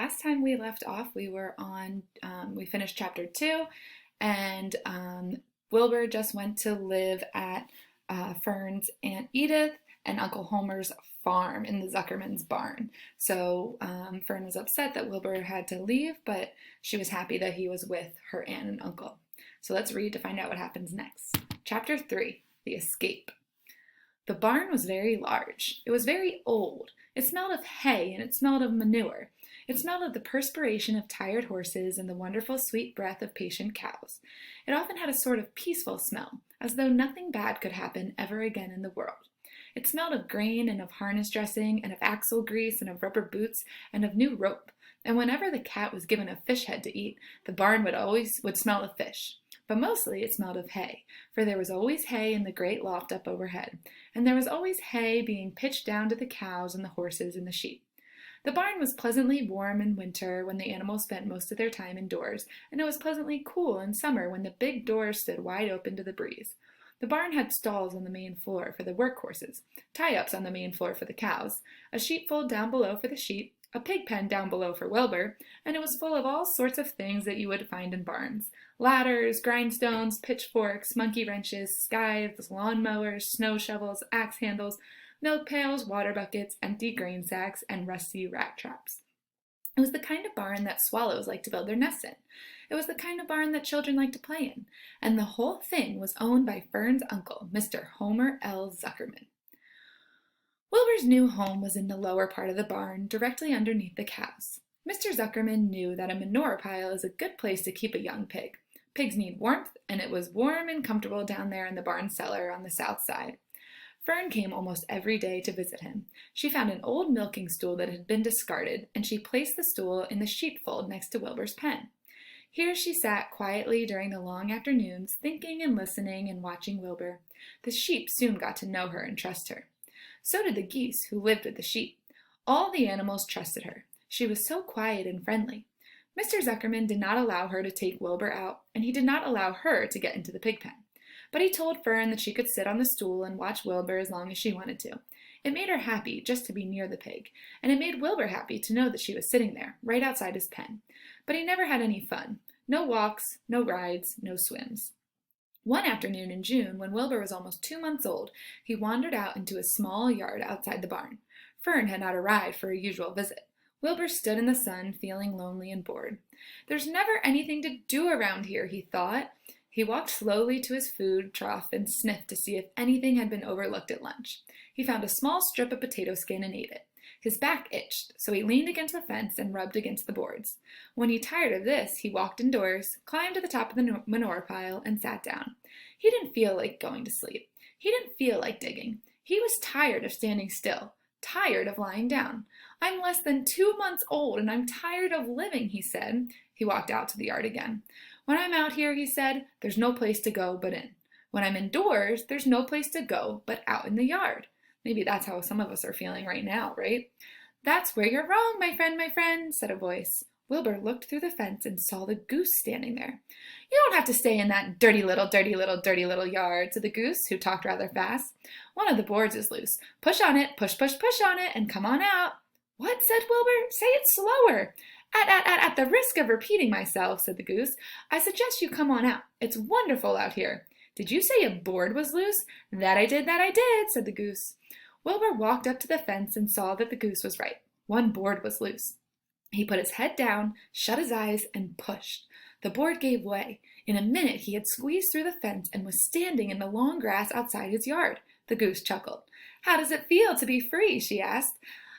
last time we left off, we finished chapter 2, and Wilbur just went to live at Fern's Aunt Edith and Uncle Homer's farm in the Zuckerman's barn. So Fern was upset that Wilbur had to leave, but she was happy that he was with her aunt and uncle. So let's read to find out what happens next. Chapter 3, The Escape. The barn was very large. It was very old. It smelled of hay and it smelled of manure. It smelled of the perspiration of tired horses and the wonderful sweet breath of patient cows. It often had a sort of peaceful smell, as though nothing bad could happen ever again in the world. It smelled of grain and of harness dressing and of axle grease and of rubber boots and of new rope. And whenever the cat was given a fish head to eat, the barn would smell of fish. But mostly it smelled of hay, for there was always hay in the great loft up overhead, and there was always hay being pitched down to the cows and the horses and the sheep. The barn was pleasantly warm in winter when the animals spent most of their time indoors, and it was pleasantly cool in summer when the big doors stood wide open to the breeze. The barn had stalls on the main floor for the work horses, tie-ups on the main floor for the cows, a sheepfold down below for the sheep, a pig pen down below for Wilbur, and it was full of all sorts of things that you would find in barns. Ladders, grindstones, pitchforks, monkey wrenches, scythes, lawn mowers, snow shovels, axe handles, milk pails, water buckets, empty grain sacks, and rusty rat traps. It was the kind of barn that swallows like to build their nests in. It was the kind of barn that children like to play in. And the whole thing was owned by Fern's uncle, Mr. Homer L. Zuckerman. Wilbur's new home was in the lower part of the barn, directly underneath the cows. Mr. Zuckerman knew that a manure pile is a good place to keep a young pig. Pigs need warmth, and it was warm and comfortable down there in the barn cellar on the south side. Fern came almost every day to visit him. She found an old milking stool that had been discarded, and she placed the stool in the sheepfold next to Wilbur's pen. Here she sat quietly during the long afternoons, thinking and listening and watching Wilbur. The sheep soon got to know her and trust her. So did the geese who lived with the sheep. All the animals trusted her. She was so quiet and friendly. Mr. Zuckerman did not allow her to take Wilbur out, and he did not allow her to get into the pig pen. But he told Fern that she could sit on the stool and watch Wilbur as long as she wanted to. It made her happy just to be near the pig, and it made Wilbur happy to know that she was sitting there, right outside his pen. But he never had any fun. No walks, no rides, no swims. One afternoon in June, when Wilbur was almost 2 months old, he wandered out into a small yard outside the barn. Fern had not arrived for her usual visit. Wilbur stood in the sun, feeling lonely and bored. "There's never anything to do around here," he thought. He walked slowly to his food trough and sniffed to see if anything had been overlooked at lunch. He found a small strip of potato skin and ate it. His back itched, so he leaned against the fence and rubbed against the boards. When he tired of this, he walked indoors, climbed to the top of the manure pile, and sat down. He didn't feel like going to sleep. He didn't feel like digging. He was tired of standing still, tired of lying down. "I'm less than 2 months old, and I'm tired of living," he said. He walked out to the yard again. "When I'm out here," he said, "there's no place to go but in. When I'm indoors, there's no place to go but out in the yard." Maybe that's how some of us are feeling right now, right? "That's where you're wrong, my friend," said a voice. Wilbur looked through the fence and saw the goose standing there. "You don't have to stay in that dirty little yard," said the goose, who talked rather fast. "One of the boards is loose. Push on it, push on it, and come on out." "What?" said Wilbur. "Say it slower." At the risk of repeating myself," said the goose, "I suggest you come on out. It's wonderful out here." "Did you say a board was loose?" That I did," said the goose. Wilbur walked up to the fence and saw that the goose was right. One board was loose. He put his head down, shut his eyes, and pushed. The board gave way. In a minute he had squeezed through the fence and was standing in the long grass outside his yard. The goose chuckled. "How does it feel to be free?" she asked.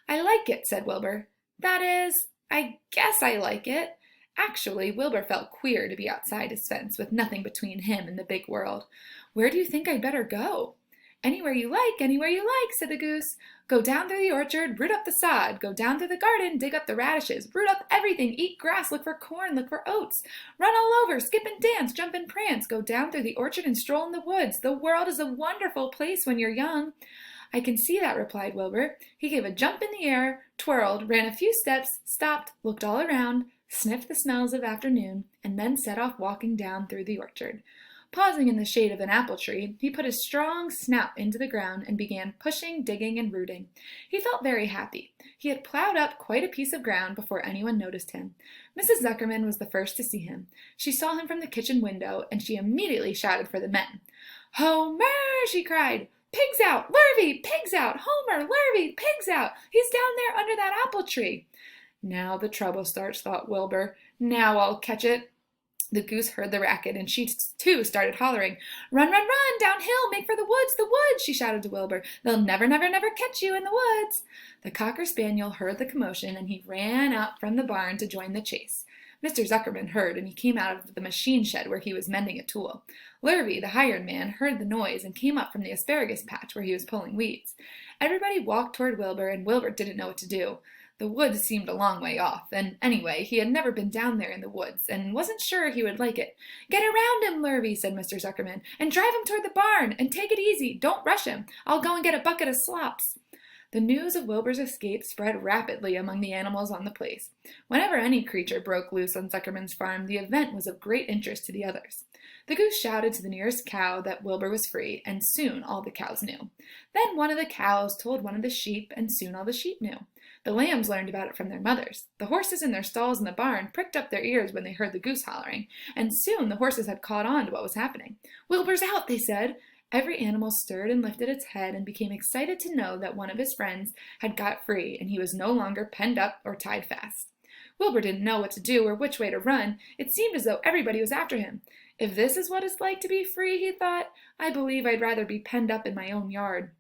"I like it," said Wilbur. "That is, I guess I like it." Actually, Wilbur felt queer to be outside his fence with nothing between him and the big world. "Where do you think I'd better go?" Anywhere you like," said the goose. "Go down through the orchard, root up the sod. Go down through the garden, dig up the radishes. Root up everything, eat grass, look for corn, look for oats. Run all over, skip and dance, jump and prance. Go down through the orchard and stroll in the woods. The world is a wonderful place when you're young." "I can see that," replied Wilbur. He gave a jump in the air, twirled, ran a few steps, stopped, looked all around, sniffed the smells of afternoon, and then set off walking down through the orchard. Pausing in the shade of an apple tree, he put his strong snout into the ground and began pushing, digging, and rooting. He felt very happy. He had plowed up quite a piece of ground before anyone noticed him. Mrs. Zuckerman was the first to see him. She saw him from the kitchen window, and she immediately shouted for the men. "Homer!" she cried. "Pigs out! Lurvy! Pigs out! Homer! Lurvy! Pigs out! He's down there under that apple tree!" "Now the trouble starts," thought Wilbur. "Now I'll catch it." The goose heard the racket, and she too started hollering. "Run, run, run! Downhill! Make for the woods! The woods!" she shouted to Wilbur. "They'll never, never, never catch you in the woods!" The cocker spaniel heard the commotion, and he ran out from the barn to join the chase. Mr. Zuckerman heard, and he came out of the machine shed where he was mending a tool. Lurvy, the hired man, heard the noise and came up from the asparagus patch where he was pulling weeds. Everybody walked toward Wilbur, and Wilbur didn't know what to do. The woods seemed a long way off, and anyway, he had never been down there in the woods, and wasn't sure he would like it. "Get around him, Lurvy," said Mr. Zuckerman, "and drive him toward the barn, and take it easy. Don't rush him. I'll go and get a bucket of slops." The news of Wilbur's escape spread rapidly among the animals on the place. Whenever any creature broke loose on Zuckerman's farm, the event was of great interest to the others. The goose shouted to the nearest cow that Wilbur was free, and soon all the cows knew. Then one of the cows told one of the sheep, and soon all the sheep knew. The lambs learned about it from their mothers. The horses in their stalls in the barn pricked up their ears when they heard the goose hollering, and soon the horses had caught on to what was happening. "Wilbur's out," they said. Every animal stirred and lifted its head and became excited to know that one of his friends had got free and he was no longer penned up or tied fast. Wilbur didn't know what to do or which way to run. It seemed as though everybody was after him. "If this is what it's like to be free," he thought, "I believe I'd rather be penned up in my own yard."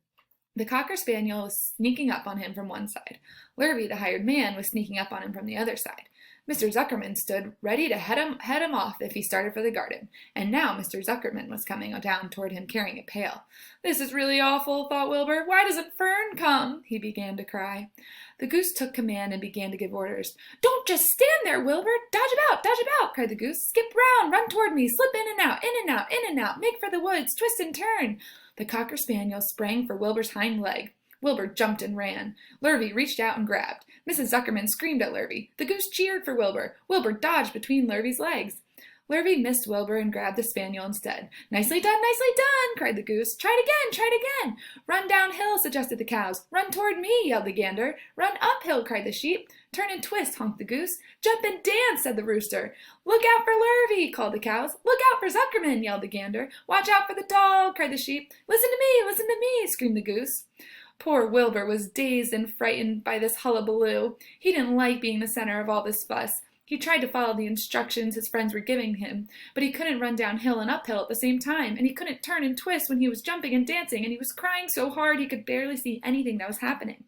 The cocker spaniel was sneaking up on him from one side. Lurvy, the hired man, was sneaking up on him from the other side. Mr. Zuckerman stood ready to head him off if he started for the garden, and now Mr. Zuckerman was coming down toward him carrying a pail. "This is really awful," thought Wilbur. "Why doesn't Fern come?" He began to cry. The goose took command and began to give orders. "Don't just stand there, Wilbur! Dodge about!" cried the goose. "Skip round, run toward me, slip in and out, in and out, in and out, make for the woods, twist and turn." The cocker spaniel sprang for Wilbur's hind leg. Wilbur jumped and ran. Lurvy reached out and grabbed. Mrs. Zuckerman screamed at Lurvy. The goose cheered for Wilbur. Wilbur dodged between Lurvy's legs. Lurvy missed Wilbur and grabbed the spaniel instead. "Nicely done, cried the goose. Try it again. "Run downhill," suggested the cows. "Run toward me," yelled the gander. "Run uphill," cried the sheep. "Turn and twist," honked the goose. "Jump and dance," said the rooster. "Look out for Lurvy," called the cows. "Look out for Zuckerman," yelled the gander. "Watch out for the dog," cried the sheep. Listen to me," screamed the goose. Poor Wilbur was dazed and frightened by this hullabaloo. He didn't like being the center of all this fuss. He tried to follow the instructions his friends were giving him, but he couldn't run downhill and uphill at the same time, and he couldn't turn and twist when he was jumping and dancing, and he was crying so hard he could barely see anything that was happening.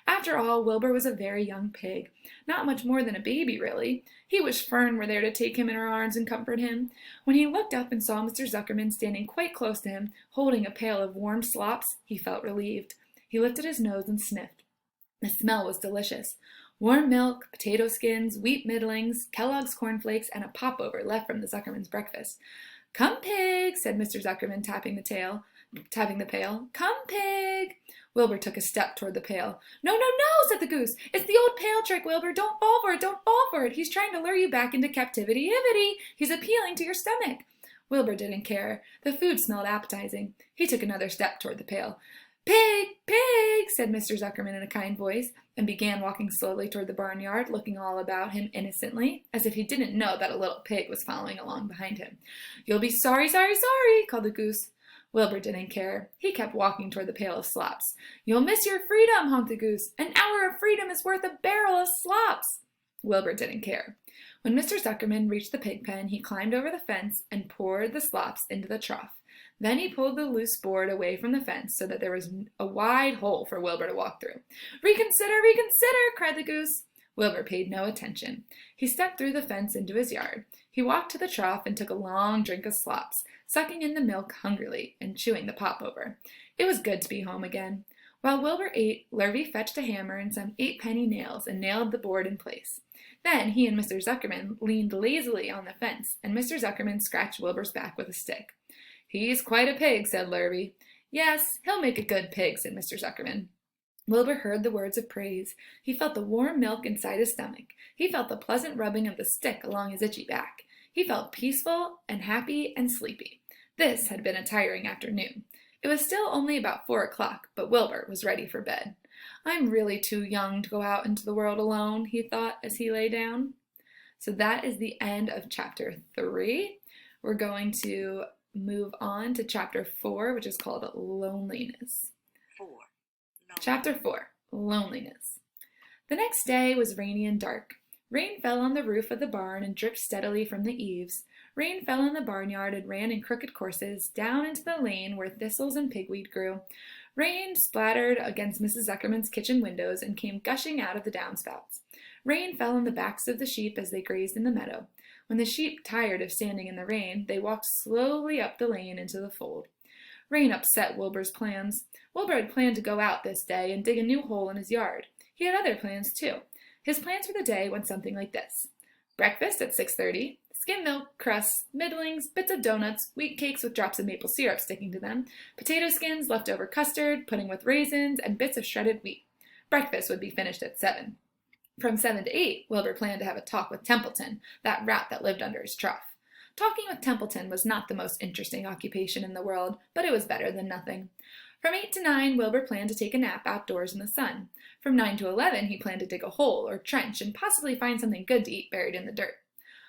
After all, Wilbur was a very young pig, not much more than a baby, really. He wished Fern were there to take him in her arms and comfort him. When he looked up and saw Mr. Zuckerman standing quite close to him, holding a pail of warm slops, he felt relieved. He lifted his nose and sniffed. The smell was delicious. Warm milk, potato skins, wheat middlings, Kellogg's cornflakes, and a popover left from the Zuckerman's breakfast. "Come, pig," said Mr. Zuckerman, tapping the pail. "Come, pig." Wilbur took a step toward the pail. No, said the goose. "It's the old pail trick, Wilbur. Don't fall for it. He's trying to lure you back into captivity-ivity. He's appealing to your stomach." Wilbur didn't care. The food smelled appetizing. He took another step toward the pail. "Pig, pig," said Mr. Zuckerman in a kind voice, and began walking slowly toward the barnyard, looking all about him innocently, as if he didn't know that a little pig was following along behind him. "You'll be sorry," called the goose. Wilbur didn't care. He kept walking toward the pail of slops. "You'll miss your freedom," honked the goose. "An hour of freedom is worth a barrel of slops." Wilbur didn't care. When Mr. Zuckerman reached the pig pen, he climbed over the fence and poured the slops into the trough. Then he pulled the loose board away from the fence so that there was a wide hole for Wilbur to walk through. "Reconsider, cried the goose. Wilbur paid no attention. He stepped through the fence into his yard. He walked to the trough and took a long drink of slops, sucking in the milk hungrily and chewing the popover. It was good to be home again. While Wilbur ate, Lurvy fetched a hammer and some 8-penny nails and nailed the board in place. Then he and Mr. Zuckerman leaned lazily on the fence, and Mr. Zuckerman scratched Wilbur's back with a stick. "He's quite a pig," said Lurvy. "Yes, he'll make a good pig," said Mr. Zuckerman. Wilbur heard the words of praise. He felt the warm milk inside his stomach. He felt the pleasant rubbing of the stick along his itchy back. He felt peaceful and happy and sleepy. This had been a tiring afternoon. It was still only about 4 o'clock, but Wilbur was ready for bed. I'm really too young to go out into the world alone, he thought as he lay down. So that is the end of chapter 3. We're going to move on to chapter 4, which is called Loneliness. Chapter 4, Loneliness. The next day was rainy and dark. Rain fell on the roof of the barn and dripped steadily from the eaves. Rain fell in the barnyard and ran in crooked courses down into the lane where thistles and pigweed grew. Rain splattered against Mrs. Zuckerman's kitchen windows and came gushing out of the downspouts. Rain fell on the backs of the sheep as they grazed in the meadow. When the sheep tired of standing in the rain, they walked slowly up the lane into the fold. Rain upset Wilbur's plans. Wilbur had planned to go out this day and dig a new hole in his yard. He had other plans, too. His plans for the day went something like this. Breakfast at 6:30, skim milk, crusts, middlings, bits of donuts, wheat cakes with drops of maple syrup sticking to them, potato skins, leftover custard, pudding with raisins, and bits of shredded wheat. Breakfast would be finished at 7. From 7 to 8, Wilbur planned to have a talk with Templeton, that rat that lived under his trough. Talking with Templeton was not the most interesting occupation in the world, but it was better than nothing. From 8 to 9, Wilbur planned to take a nap outdoors in the sun. From 9 to 11, he planned to dig a hole or trench and possibly find something good to eat buried in the dirt.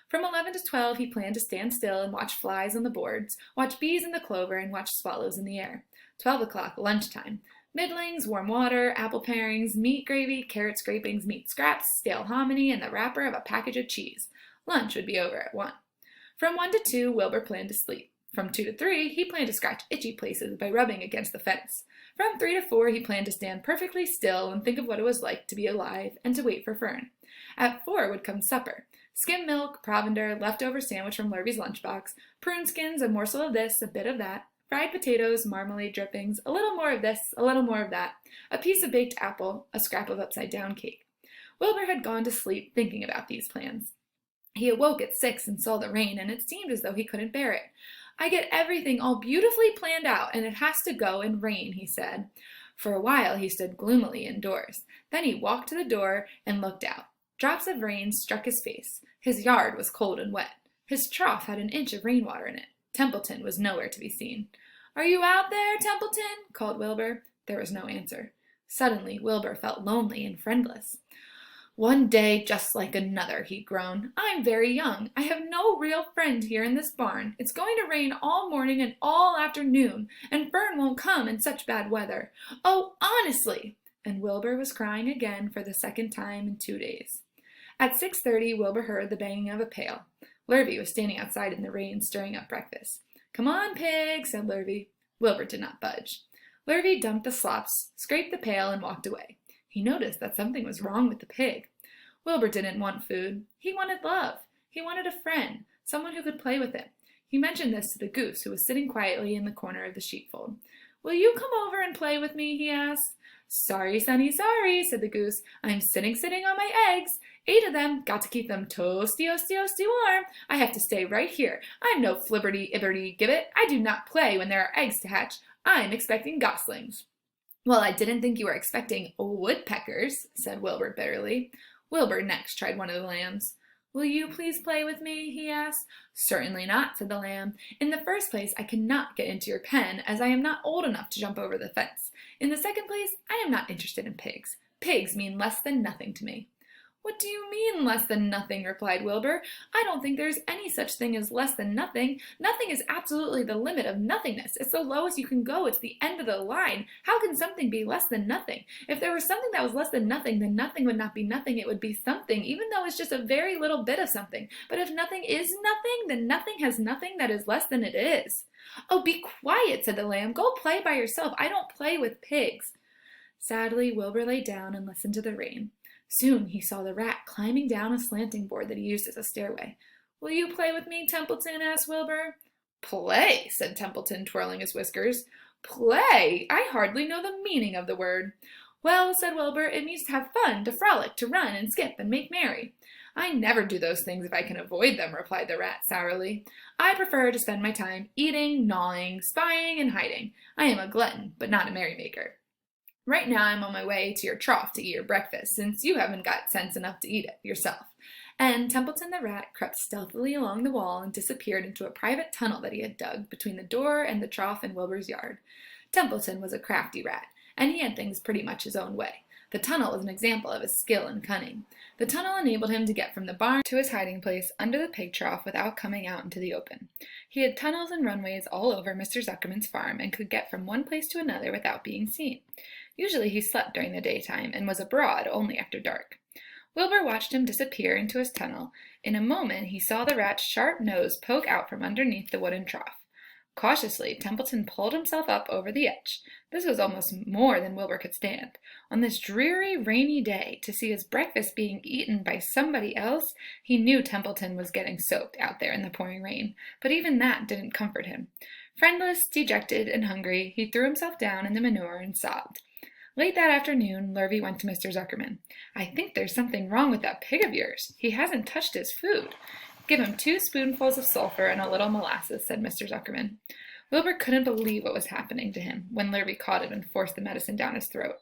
From 11 to 12, he planned to stand still and watch flies on the boards, watch bees in the clover, and watch swallows in the air. 12 o'clock, lunchtime. Middlings, warm water, apple parings, meat gravy, carrot scrapings, meat scraps, stale hominy, and the wrapper of a package of cheese. Lunch would be over at 1. From 1 to 2, Wilbur planned to sleep. From 2 to 3, he planned to scratch itchy places by rubbing against the fence. From 3 to 4, he planned to stand perfectly still and think of what it was like to be alive and to wait for Fern. At 4 would come supper. Skim milk, provender, leftover sandwich from Lurvy's lunchbox, prune skins, a morsel of this, a bit of that, fried potatoes, marmalade drippings, a little more of this, a little more of that, a piece of baked apple, a scrap of upside-down cake. Wilbur had gone to sleep thinking about these plans. He awoke at 6 and saw the rain, and it seemed as though he couldn't bear it. I get everything all beautifully planned out, and it has to go and rain, he said. For a while he stood gloomily indoors. Then he walked to the door and looked out. Drops of rain struck his face. His yard was cold and wet. His trough had an inch of rainwater in it. Templeton was nowhere to be seen. "Are you out there, Templeton?" called Wilbur. There was no answer. Suddenly Wilbur felt lonely and friendless. "One day just like another," he groaned. "I'm very young. I have no real friend here in this barn. It's going to rain all morning and all afternoon, and Fern won't come in such bad weather. Oh, honestly!" And Wilbur was crying again for the second time in 2 days. At 6:30, Wilbur heard the banging of a pail. Lurvy was standing outside in the rain, stirring up breakfast. "Come on, pig," said Lurvy. Wilbur did not budge. Lurvy dumped the slops, scraped the pail, and walked away. He noticed that something was wrong with the pig. Wilbur didn't want food. He wanted love. He wanted a friend, someone who could play with him. He mentioned this to the goose, who was sitting quietly in the corner of the sheepfold. "Will you come over and play with me?" he asked. "Sorry, Sonny, sorry," said the goose. "I'm sitting on my eggs. 8 of them. Got to keep them toasty warm. I have to stay right here. I'm no flibberty-ibberty-gibbet. I do not play when there are eggs to hatch. I'm expecting goslings." "Well, I didn't think you were expecting woodpeckers," said Wilbur bitterly. Wilbur next tried one of the lambs. "Will you please play with me?" he asked. "Certainly not," said the lamb. "In the first place, I cannot get into your pen, as I am not old enough to jump over the fence. In the second place, I am not interested in pigs. Pigs mean less than nothing to me." "What do you mean, less than nothing?" replied Wilbur. "I don't think there's any such thing as less than nothing. Nothing is absolutely the limit of nothingness. It's the lowest you can go. It's the end of the line. How can something be less than nothing? If there was something that was less than nothing, then nothing would not be nothing. It would be something, even though it's just a very little bit of something. But if nothing is nothing, then nothing has nothing that is less than it is." "Oh, be quiet," said the lamb. "Go play by yourself. I don't play with pigs." Sadly, Wilbur lay down and listened to the rain. Soon he saw the rat climbing down a slanting board that he used as a stairway. "Will you play with me, Templeton?" asked Wilbur. "Play?" said Templeton, twirling his whiskers. "Play? I hardly know the meaning of the word." "Well," said Wilbur, "it means to have fun, to frolic, to run and skip and make merry." "I never do those things if I can avoid them," replied the rat sourly. "I prefer to spend my time eating, gnawing, spying, and hiding. I am a glutton, but not a merrymaker. Right now I'm on my way to your trough to eat your breakfast, since you haven't got sense enough to eat it yourself. And Templeton the rat crept stealthily along the wall and disappeared into a private tunnel that he had dug between the door and the trough in Wilbur's yard. Templeton was a crafty rat, and he had things pretty much his own way. The tunnel was an example of his skill and cunning. The tunnel enabled him to get from the barn to his hiding place under the pig trough without coming out into the open. He had tunnels and runways all over Mr. Zuckerman's farm and could get from one place to another without being seen. Usually he slept during the daytime and was abroad only after dark. Wilbur watched him disappear into his tunnel. In a moment he saw the rat's sharp nose poke out from underneath the wooden trough. Cautiously, Templeton pulled himself up over the edge. This was almost more than Wilbur could stand. On this dreary, rainy day, to see his breakfast being eaten by somebody else, he knew Templeton was getting soaked out there in the pouring rain, but even that didn't comfort him. Friendless, dejected, and hungry, he threw himself down in the manure and sobbed. Late that afternoon, Lurvy went to Mr. Zuckerman. "I think there's something wrong with that pig of yours. He hasn't touched his food." "Give him 2 spoonfuls of sulfur and a little molasses," said Mr. Zuckerman. Wilbur couldn't believe what was happening to him when Lurvy caught him and forced the medicine down his throat.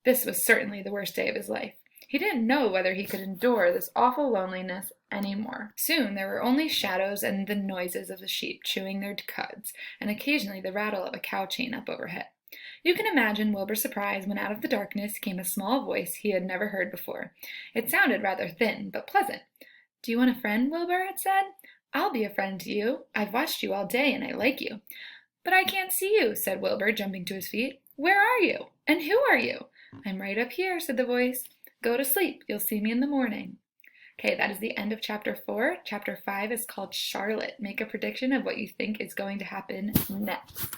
This was certainly the worst day of his life. He didn't know whether he could endure this awful loneliness any more. Soon there were only shadows and the noises of the sheep chewing their cuds, and occasionally the rattle of a cow chain up overhead. You can imagine Wilbur's surprise when out of the darkness came a small voice he had never heard before. It sounded rather thin, but pleasant. "Do you want a friend, Wilbur?" it said. "I'll be a friend to you. I've watched you all day, and I like you." "But I can't see you," said Wilbur, jumping to his feet. "Where are you? And who are you?" "I'm right up here," said the voice. "Go to sleep. You'll see me in the morning." Okay, that is the end of Chapter 4. Chapter 5 is called Charlotte. Make a prediction of what you think is going to happen next.